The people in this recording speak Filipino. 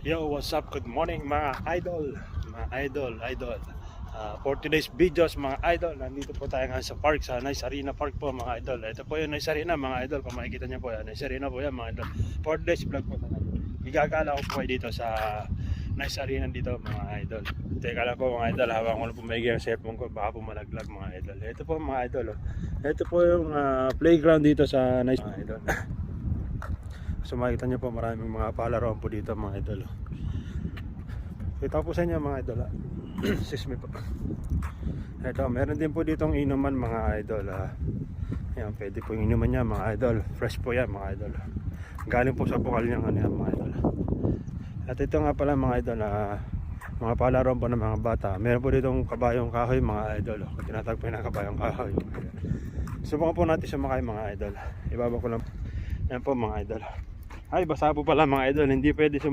Yo, what's up? Good morning mga idol. Mga idol. For today's videos mga idol, nandito po tayo ngayon sa park, sa Nice Arena Park po mga idol. Ito po yung Nice Arena mga idol, kung makikita nyo po yan. Nice Arena po yan mga idol. For today's vlog po tayo. Igagala ko po kayo dito sa Nice Arena dito mga idol. Teka lang po mga idol, habang ko na pumegi ang cellphone ko, baka po malaglag mga idol. Ito po mga idol. Ito po yung playground dito sa Nice mga idol. So makikita nyo po maraming mga palaruan po dito mga idol. Kita po sa inyo mga idol. Excuse me po. Ito, meron din po ditong inuman mga idol. Yan, pwede po yung inuman niya mga idol. Fresh po yan mga idol. Galing po sa bukal niya mga idol. At ito nga pala mga idol, mga palaruan po ng mga bata. Meron po ditong kabayong kahoy mga idol. Tinatagpo ng kabayong kahoy. Subukan po natin sumakay mga idol. Ibaba ko lang. Yan po mga idol. Ay, basa po pala mga idol. Hindi pwede